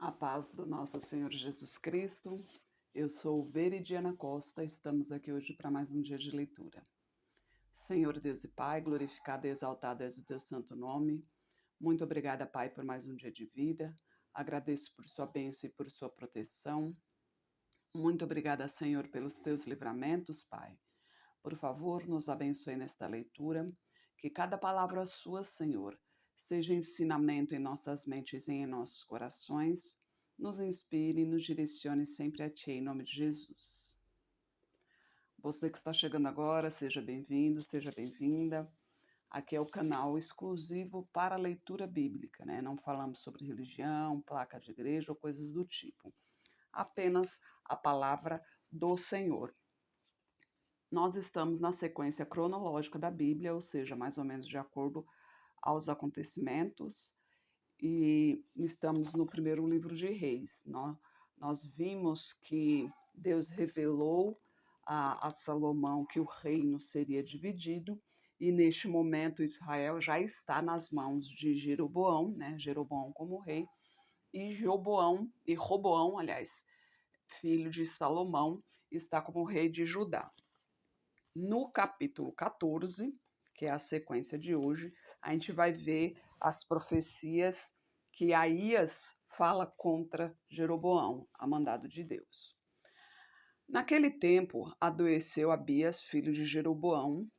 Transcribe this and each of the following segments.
A paz do nosso Senhor Jesus Cristo. Eu sou Veridiana Costa. Estamos aqui hoje para mais um dia de leitura. Senhor Deus e Pai, glorificado e exaltado és o teu santo nome. Muito obrigada, Pai, por mais um dia de vida. Agradeço por sua bênção e por sua proteção. Muito obrigada, Senhor, pelos teus livramentos, Pai. Por favor, nos abençoe nesta leitura. Que cada palavra sua, Senhor, seja ensinamento em nossas mentes e em nossos corações. Nos inspire e nos direcione sempre a Ti, em nome de Jesus. Você que está chegando agora, seja bem-vindo, seja bem-vinda. Aqui é o canal exclusivo para leitura bíblica, né? Não falamos sobre religião, placa de igreja ou coisas do tipo. Apenas a palavra do Senhor. Nós estamos na sequência cronológica da Bíblia, ou seja, mais ou menos de acordo aos acontecimentos, e estamos no primeiro livro de Reis. Nós vimos que Deus revelou a Salomão que o reino seria dividido, e neste momento Israel já está nas mãos de Jeroboão, né? Jeroboão como rei, e Roboão, aliás, filho de Salomão, está como rei de Judá. No capítulo 14, que é a sequência de hoje, a gente vai ver as profecias que Aías fala contra Jeroboão, a mandado de Deus. Naquele tempo, adoeceu Abias, filho de Jeroboão,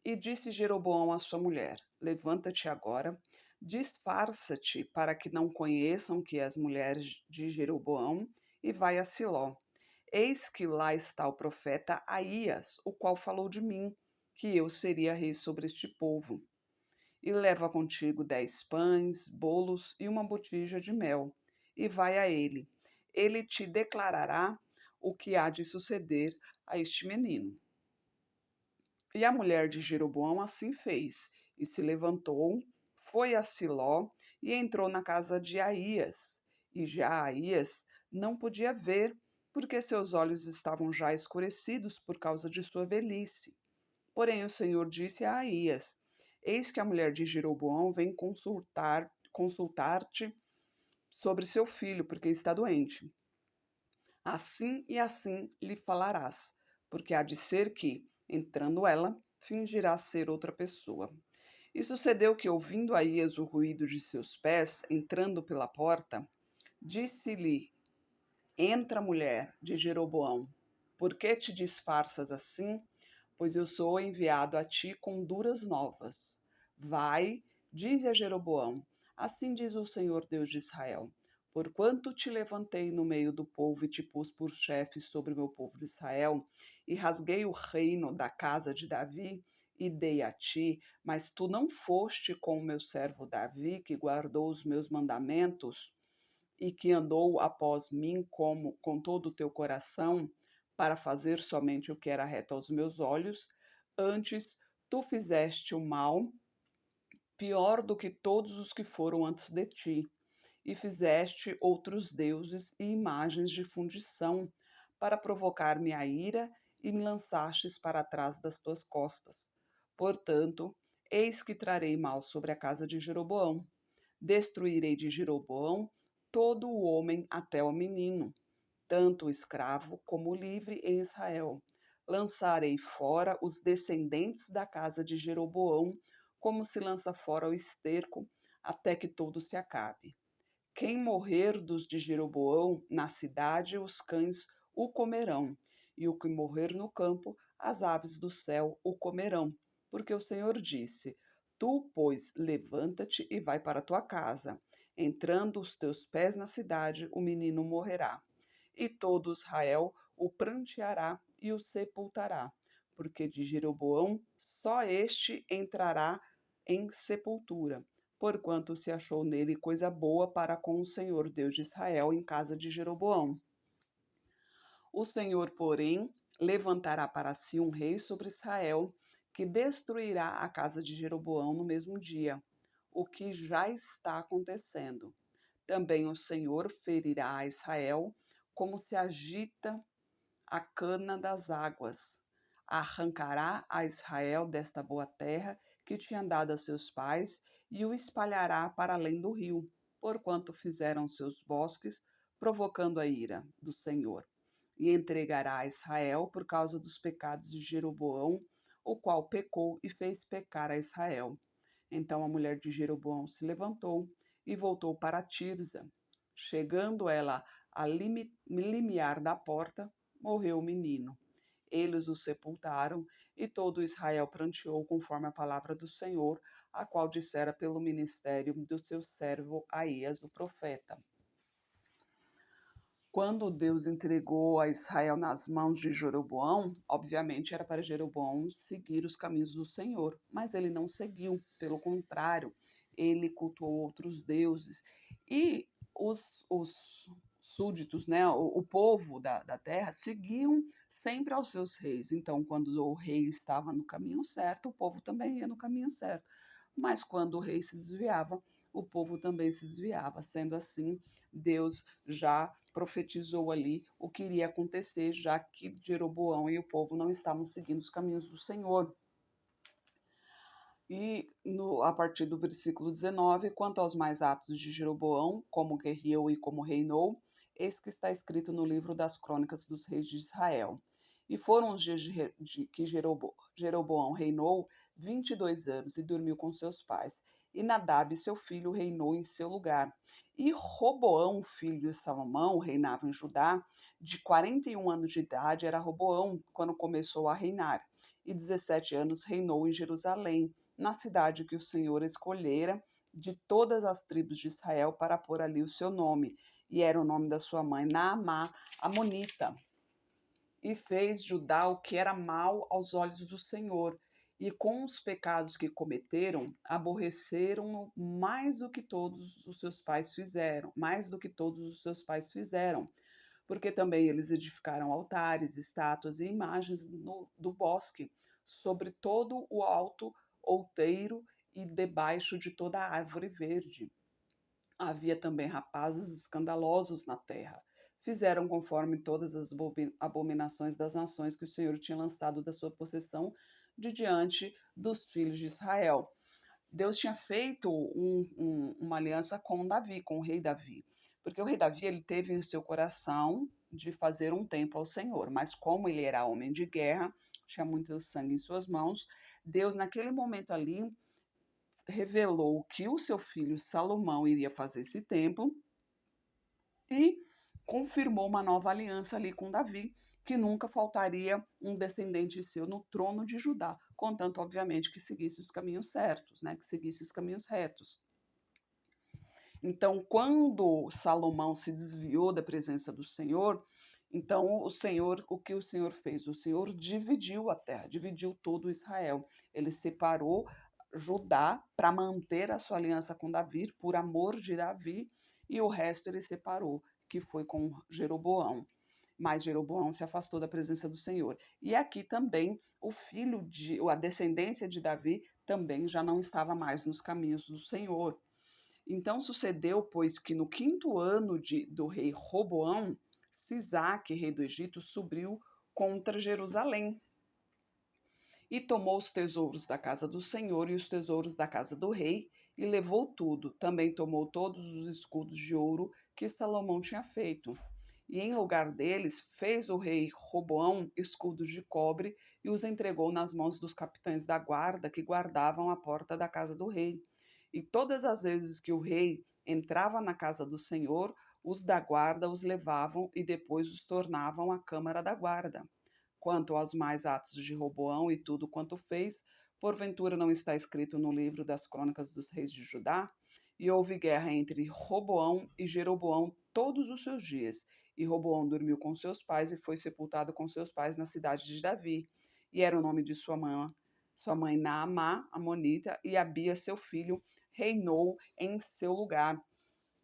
e disse Jeroboão à sua mulher: Levanta-te agora, disfarça-te para que não conheçam que és mulher de Jeroboão, e vai a Siló. Eis que lá está o profeta Aías, o qual falou de mim, que eu seria rei sobre este povo. E leva contigo 10 pães, bolos e uma botija de mel, e vai a ele. Ele te declarará o que há de suceder a este menino. E a mulher de Jeroboão assim fez, e se levantou, foi a Siló e entrou na casa de Aías. E já Aías não podia ver, porque seus olhos estavam já escurecidos por causa de sua velhice. Porém o Senhor disse a Aías: Eis que a mulher de Jeroboão vem consultar-te sobre seu filho, porque está doente. Assim e assim lhe falarás, porque há de ser que, entrando ela, fingirá ser outra pessoa. E sucedeu que, ouvindo Aías o ruído de seus pés, entrando pela porta, disse-lhe: Entra, mulher de Jeroboão, por que te disfarças assim? Pois eu sou enviado a ti com duras novas. Vai, dize a Jeroboão: Assim diz o Senhor Deus de Israel: Porquanto te levantei no meio do povo e te pus por chefe sobre o meu povo de Israel, e rasguei o reino da casa de Davi, e dei a ti, mas tu não foste com o meu servo Davi, que guardou os meus mandamentos, e que andou após mim com todo o teu coração, para fazer somente o que era reto aos meus olhos, antes tu fizeste o mal, pior do que todos os que foram antes de ti, e fizeste outros deuses e imagens de fundição, para provocar-me a ira, e me lançastes para trás das tuas costas. Portanto, eis que trarei mal sobre a casa de Jeroboão. Destruirei de Jeroboão todo o homem até o menino, tanto o escravo como o livre em Israel. Lançarei fora os descendentes da casa de Jeroboão, como se lança fora o esterco, até que todo se acabe. Quem morrer dos de Jeroboão na cidade, os cães o comerão, e o que morrer no campo, as aves do céu o comerão. Porque o Senhor disse: Tu, pois, levanta-te e vai para a tua casa. Entrando os teus pés na cidade, o menino morrerá. E todo Israel o pranteará e o sepultará, porque de Jeroboão só este entrará em sepultura, porquanto se achou nele coisa boa para com o Senhor Deus de Israel em casa de Jeroboão. O Senhor, porém, levantará para si um rei sobre Israel, que destruirá a casa de Jeroboão no mesmo dia, o que já está acontecendo. Também o Senhor ferirá a Israel, como se agita a cana das águas. Arrancará a Israel desta boa terra que tinha dado a seus pais, e o espalhará para além do rio, porquanto fizeram seus bosques, provocando a ira do Senhor. E entregará a Israel por causa dos pecados de Jeroboão, o qual pecou e fez pecar a Israel. Então a mulher de Jeroboão se levantou e voltou para Tirza. Chegando ela a limiar da porta, morreu o menino. Eles o sepultaram, e todo Israel pranteou conforme a palavra do Senhor, a qual dissera pelo ministério do seu servo Aías, o profeta. Quando Deus entregou a Israel nas mãos de Jeroboão, obviamente era para Jeroboão seguir os caminhos do Senhor, mas ele não seguiu, pelo contrário, ele cultuou outros deuses. E os súditos, né, o povo da terra, seguiam sempre aos seus reis. Então, quando o rei estava no caminho certo, o povo também ia no caminho certo. Mas quando o rei se desviava, o povo também se desviava. Sendo assim, Deus já profetizou ali o que iria acontecer, já que Jeroboão e o povo não estavam seguindo os caminhos do Senhor. E a partir do versículo 19, quanto aos mais atos de Jeroboão, como guerreou e como reinou, eis que está escrito no livro das crônicas dos reis de Israel. E foram os dias que Jeroboão reinou 22 anos e dormiu com seus pais. E Nadab, seu filho, reinou em seu lugar. E Roboão, filho de Salomão, reinava em Judá. De 41 anos de idade era Roboão quando começou a reinar. E 17 anos reinou em Jerusalém, na cidade que o Senhor escolhera de todas as tribos de Israel para pôr ali o seu nome. E era o nome da sua mãe, Naamá, amonita. E fez Judá o que era mal aos olhos do Senhor. E com os pecados que cometeram, aborreceram mais do que todos os seus pais fizeram, mais do que todos os seus pais fizeram. Porque também eles edificaram altares, estátuas e imagens do bosque, sobre todo o alto outeiro e debaixo de toda a árvore verde. Havia também rapazes escandalosos na terra. Fizeram conforme todas as abominações das nações que o Senhor tinha lançado da sua possessão de diante dos filhos de Israel. Deus tinha feito uma aliança com Davi, com o rei Davi, porque o rei Davi ele teve em seu coração de fazer um templo ao Senhor, mas como ele era homem de guerra, tinha muito sangue em suas mãos, Deus naquele momento ali revelou que o seu filho Salomão iria fazer esse templo e confirmou uma nova aliança ali com Davi, que nunca faltaria um descendente seu no trono de Judá, contanto, obviamente, que seguisse os caminhos certos, né? Que seguisse os caminhos retos. Então, quando Salomão se desviou da presença do Senhor, então o que o Senhor fez? O Senhor dividiu a terra, dividiu todo Israel. Ele separou Judá para manter a sua aliança com Davi, por amor de Davi, e o resto ele separou, que foi com Jeroboão. Mas Jeroboão se afastou da presença do Senhor. E aqui também a descendência de Davi também já não estava mais nos caminhos do Senhor. Então sucedeu, pois, que no 5º ano do rei Roboão, Sisaque, rei do Egito, subiu contra Jerusalém e tomou os tesouros da casa do Senhor e os tesouros da casa do rei, e levou tudo. Também tomou todos os escudos de ouro que Salomão tinha feito. E em lugar deles, fez o rei Roboão escudos de cobre e os entregou nas mãos dos capitães da guarda que guardavam a porta da casa do rei. E todas as vezes que o rei entrava na casa do Senhor, os da guarda os levavam e depois os tornavam à câmara da guarda. Quanto aos mais atos de Roboão e tudo quanto fez, porventura não está escrito no livro das crônicas dos reis de Judá? E houve guerra entre Roboão e Jeroboão todos os seus dias. E Roboão dormiu com seus pais e foi sepultado com seus pais na cidade de Davi. E era o nome de sua mãe Naamá, amonita, e Abia, seu filho, reinou em seu lugar.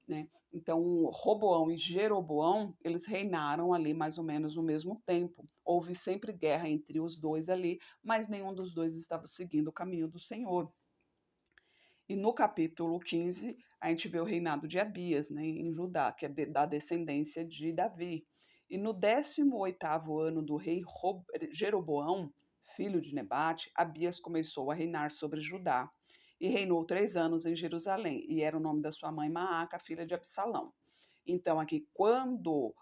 Né? Então, Roboão e Jeroboão, eles reinaram ali mais ou menos no mesmo tempo. Houve sempre guerra entre os dois ali, mas nenhum dos dois estava seguindo o caminho do Senhor. E no capítulo 15, a gente vê o reinado de Abias, né, em Judá, que é da descendência de Davi. E no 18º ano do rei Jeroboão, filho de Nebate, Abias começou a reinar sobre Judá. e reinou 3 anos em Jerusalém. E era o nome da sua mãe Maaca, filha de Absalão. Então, aqui, quando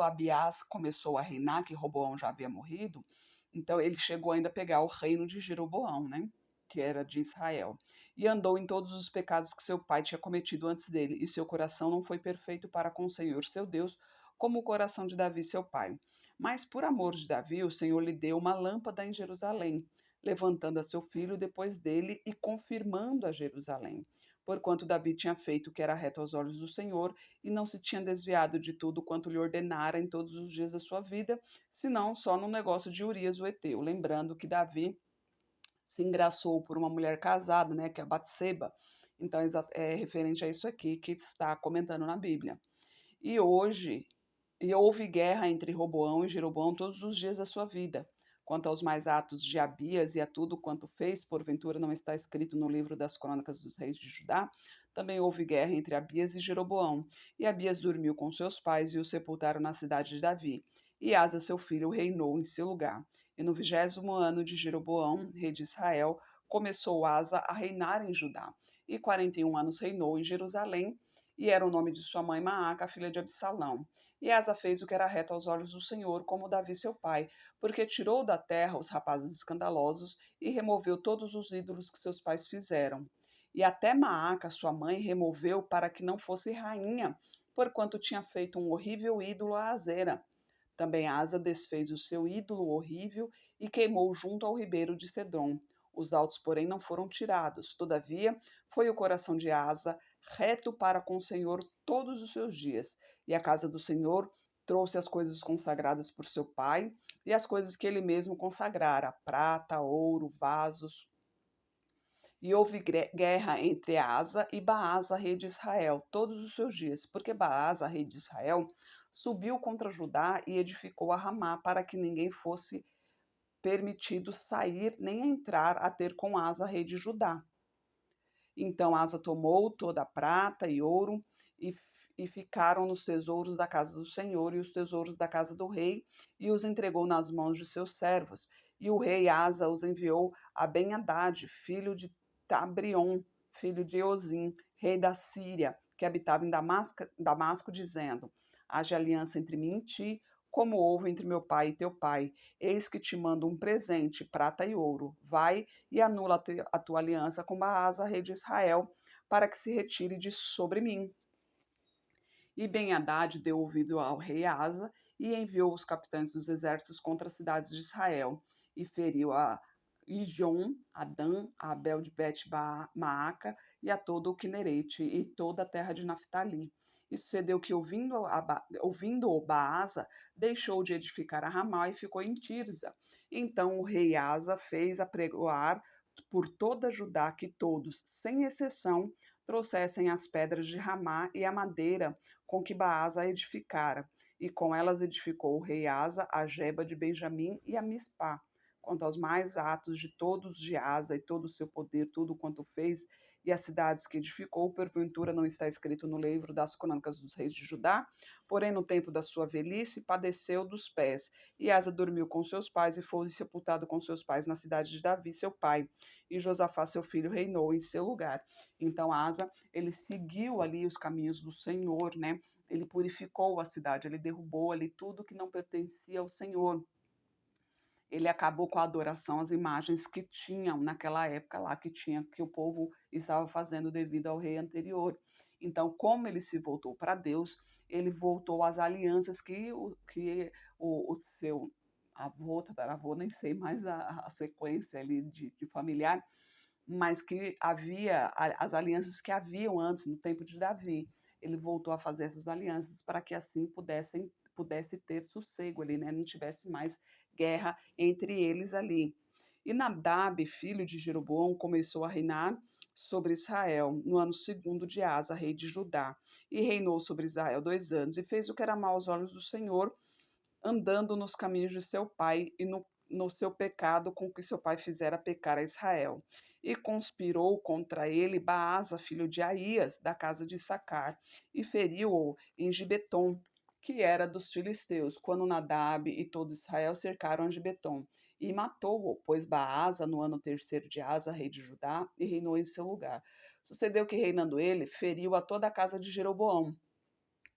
Abiás começou a reinar, que Roboão já havia morrido, então ele chegou ainda a pegar o reino de Jeroboão, né? Que era de Israel. E andou em todos os pecados que seu pai tinha cometido antes dele, e seu coração não foi perfeito para com o Senhor seu Deus, como o coração de Davi, seu pai. Mas por amor de Davi, o Senhor lhe deu uma lâmpada em Jerusalém, levantando a seu filho depois dele e confirmando a Jerusalém. Porquanto Davi tinha feito o que era reto aos olhos do Senhor, e não se tinha desviado de tudo quanto lhe ordenara em todos os dias da sua vida, senão só no negócio de Urias o Heteu. Lembrando que Davi se engraçou por uma mulher casada, né, que é a Batseba. Então é referente a isso aqui que está comentando na Bíblia. E houve guerra entre Roboão e Jeroboão todos os dias da sua vida. Quanto aos mais atos de Abias e a tudo quanto fez, porventura não está escrito no livro das crônicas dos reis de Judá, também houve guerra entre Abias e Jeroboão. E Abias dormiu com seus pais e o sepultaram na cidade de Davi. E Asa, seu filho, reinou em seu lugar. E no 20º ano de Jeroboão, rei de Israel, começou Asa a reinar em Judá. E 41 anos reinou em Jerusalém, e era o nome de sua mãe Maaca, filha de Absalão. E Asa fez o que era reto aos olhos do Senhor, como Davi seu pai, porque tirou da terra os rapazes escandalosos e removeu todos os ídolos que seus pais fizeram. E até Maaca, sua mãe, removeu para que não fosse rainha, porquanto tinha feito um horrível ídolo a Azera. Também Asa desfez o seu ídolo horrível e queimou junto ao ribeiro de Cedrom. Os altos, porém, não foram tirados. Todavia, foi o coração de Asa reto para com o Senhor todos os seus dias. E a casa do Senhor trouxe as coisas consagradas por seu pai e as coisas que ele mesmo consagrara: prata, ouro, vasos. E houve guerra entre Asa e Baasa, rei de Israel, todos os seus dias, porque Baasa, rei de Israel, subiu contra Judá e edificou a Ramá para que ninguém fosse permitido sair nem entrar a ter com Asa, rei de Judá. Então Asa tomou toda a prata e ouro e ficaram nos tesouros da casa do Senhor e os tesouros da casa do rei, e os entregou nas mãos de seus servos. E o rei Asa os enviou a Ben-Hadad, filho de Tabrion, filho de Eozim, rei da Síria, que habitava em Damasco, dizendo: haja aliança entre mim e ti, como houve entre meu pai e teu pai. Eis que te mando um presente, prata e ouro. Vai e anula a tua aliança com Baasa, rei de Israel, para que se retire de sobre mim. E Ben-Hadad deu ouvido ao rei Asa e enviou os capitães dos exércitos contra as cidades de Israel, e feriu a Ijon, a Dan, a Abel de Bet-Maaca e a todo o Quinerete e toda a terra de Naphtali. E sucedeu que, ouvindo Baasa, deixou de edificar a Ramá e ficou em Tirza. Então o rei Asa fez apregoar por toda Judá que todos, sem exceção, trouxessem as pedras de Ramá e a madeira com que Baasa edificara, e com elas edificou o rei Asa a Geba de Benjamim e a Mispá. Quanto aos mais atos de todos de Asa e todo o seu poder, tudo quanto fez, e as cidades que edificou, porventura não está escrito no livro das crônicas dos reis de Judá, porém no tempo da sua velhice padeceu dos pés, e Asa dormiu com seus pais e foi sepultado com seus pais na cidade de Davi, seu pai, e Josafá, seu filho, reinou em seu lugar. Então Asa, ele seguiu ali os caminhos do Senhor, né? Ele purificou a cidade, ele derrubou ali tudo que não pertencia ao Senhor. Ele acabou com a adoração às imagens que tinham naquela época lá, que o povo estava fazendo devido ao rei anterior. Então, como ele se voltou para Deus, ele voltou às alianças que o seu avô, tataravô, nem sei mais a sequência ali de familiar, mas que havia as alianças que haviam antes, no tempo de Davi. Ele voltou a fazer essas alianças para que assim pudesse ter sossego ali, né? Não tivesse mais guerra entre eles ali. E Nadab, filho de Jeroboão, começou a reinar sobre Israel no ano segundo de Asa, rei de Judá, e reinou sobre Israel 2 anos, e fez o que era mal aos olhos do Senhor, andando nos caminhos de seu pai e no seu pecado com que seu pai fizera pecar a Israel. E conspirou contra ele Baasa, filho de Aías, da casa de Sacar, e feriu-o em Gibeton, que era dos filisteus, quando Nadab e todo Israel cercaram Gibeton. e matou-o, pôs Baasa no ano terceiro de Asa, rei de Judá, e reinou em seu lugar. Sucedeu que, reinando ele, feriu a toda a casa de Jeroboão.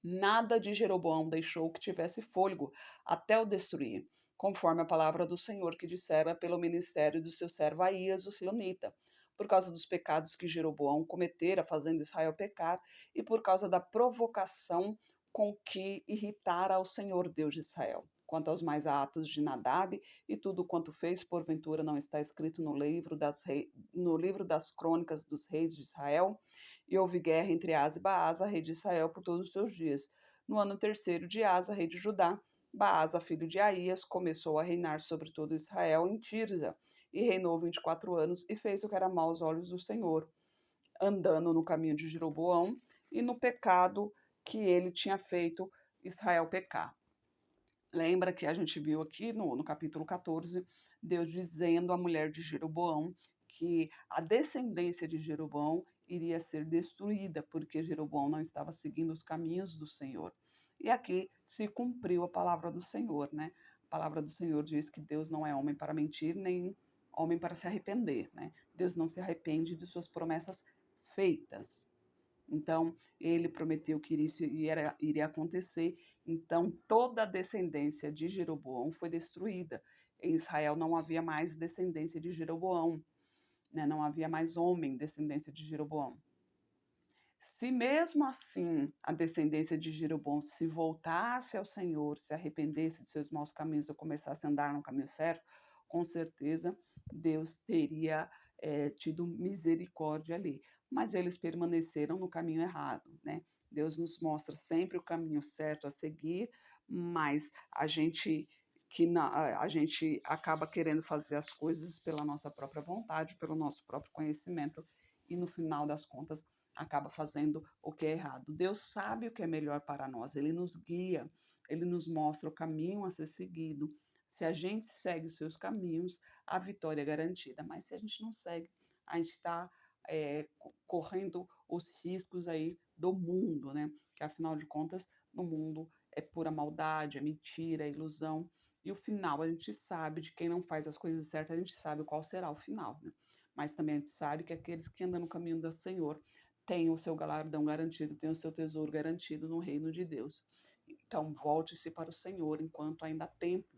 Nada de Jeroboão deixou que tivesse fôlego, até o destruir, conforme a palavra do Senhor que dissera pelo ministério do seu servo Aías, o silonita, por causa dos pecados que Jeroboão cometera, fazendo Israel pecar, e por causa da provocação com que irritara ao Senhor Deus de Israel. Quanto aos mais atos de Nadab e tudo quanto fez, porventura não está escrito no livro das crônicas dos reis de Israel? E houve guerra entre Asa e Baasa, rei de Israel, por todos os seus dias. No ano terceiro de Asa, rei de Judá, Baasa, filho de Aías, começou a reinar sobre todo Israel em Tirza, e reinou 24 anos, e fez o que era mau aos olhos do Senhor, andando no caminho de Jeroboão e no pecado que ele tinha feito Israel pecar. Lembra que a gente viu aqui no capítulo 14, Deus dizendo à mulher de Jeroboão que a descendência de Jeroboão iria ser destruída, porque Jeroboão não estava seguindo os caminhos do Senhor. E aqui se cumpriu a palavra do Senhor, né? A palavra do Senhor diz que Deus não é homem para mentir, nem homem para se arrepender, né? Deus não se arrepende de suas promessas feitas. Então, ele prometeu que isso iria acontecer. Então, toda a descendência de Jeroboão foi destruída. Em Israel não havia mais descendência de Jeroboão, né? Não havia mais homem descendência de Jeroboão. Se mesmo assim a descendência de Jeroboão se voltasse ao Senhor, se arrependesse de seus maus caminhos ou começasse a andar no caminho certo, com certeza Deus teria tido misericórdia ali. Mas eles permaneceram no caminho errado, né? Deus nos mostra sempre o caminho certo a seguir, mas a gente a gente acaba querendo fazer as coisas pela nossa própria vontade, pelo nosso próprio conhecimento, e no final das contas acaba fazendo o que é errado. Deus sabe o que é melhor para nós, ele nos guia, ele nos mostra o caminho a ser seguido. Se a gente segue os seus caminhos, a vitória é garantida. Mas se a gente não segue, a gente está correndo os riscos aí do mundo, né? Que afinal de contas, no mundo é pura maldade, é mentira, é ilusão. E o final, a gente sabe de quem não faz as coisas certas, a gente sabe qual será o final, né? Mas também a gente sabe que aqueles que andam no caminho do Senhor têm o seu galardão garantido, têm o seu tesouro garantido no reino de Deus. Então, volte-se para o Senhor enquanto ainda há tempo.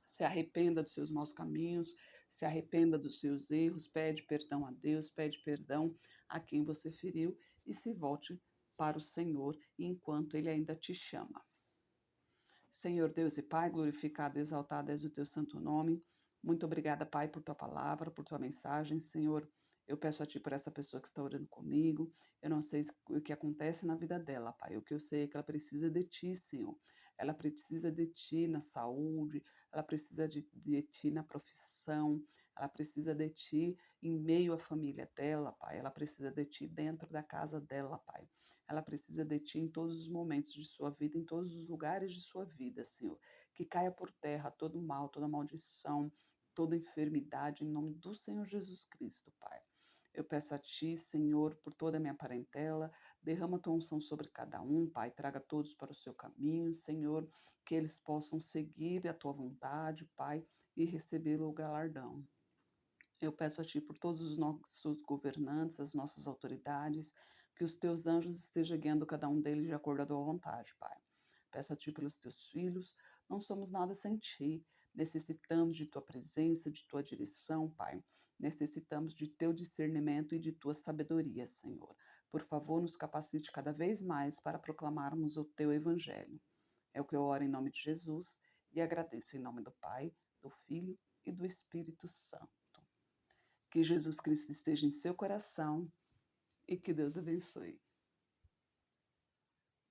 Se arrependa dos seus maus caminhos, se arrependa dos seus erros, pede perdão a Deus, pede perdão a quem você feriu e se volte para o Senhor enquanto Ele ainda te chama. Senhor Deus e Pai, glorificado e exaltado és o teu santo nome. Muito obrigada, Pai, por tua palavra, por tua mensagem. Senhor, eu peço a Ti por essa pessoa que está orando comigo. Eu não sei o que acontece na vida dela, Pai. O que eu sei é que ela precisa de Ti, Senhor. Ela precisa de Ti na saúde, ela precisa de Ti na profissão, ela precisa de Ti em meio à família dela, Pai. Ela precisa de Ti dentro da casa dela, Pai. Ela precisa de Ti em todos os momentos de sua vida, em todos os lugares de sua vida, Senhor. Que caia por terra todo mal, toda maldição, toda enfermidade, em nome do Senhor Jesus Cristo, Pai. Eu peço a Ti, Senhor, por toda a minha parentela, derrama a Tua unção sobre cada um, Pai, traga todos para o Seu caminho, Senhor, que eles possam seguir a Tua vontade, Pai, e receber o galardão. Eu peço a Ti por todos os nossos governantes, as nossas autoridades, que os Teus anjos estejam guiando cada um deles de acordo com a Tua vontade, Pai. Peço a Ti pelos Teus filhos, não somos nada sem Ti, necessitamos de Tua presença, de Tua direção, Pai. Necessitamos de Teu discernimento e de Tua sabedoria, Senhor. Por favor, nos capacite cada vez mais para proclamarmos o Teu Evangelho. É o que eu oro em nome de Jesus e agradeço em nome do Pai, do Filho e do Espírito Santo. Que Jesus Cristo esteja em seu coração e que Deus abençoe.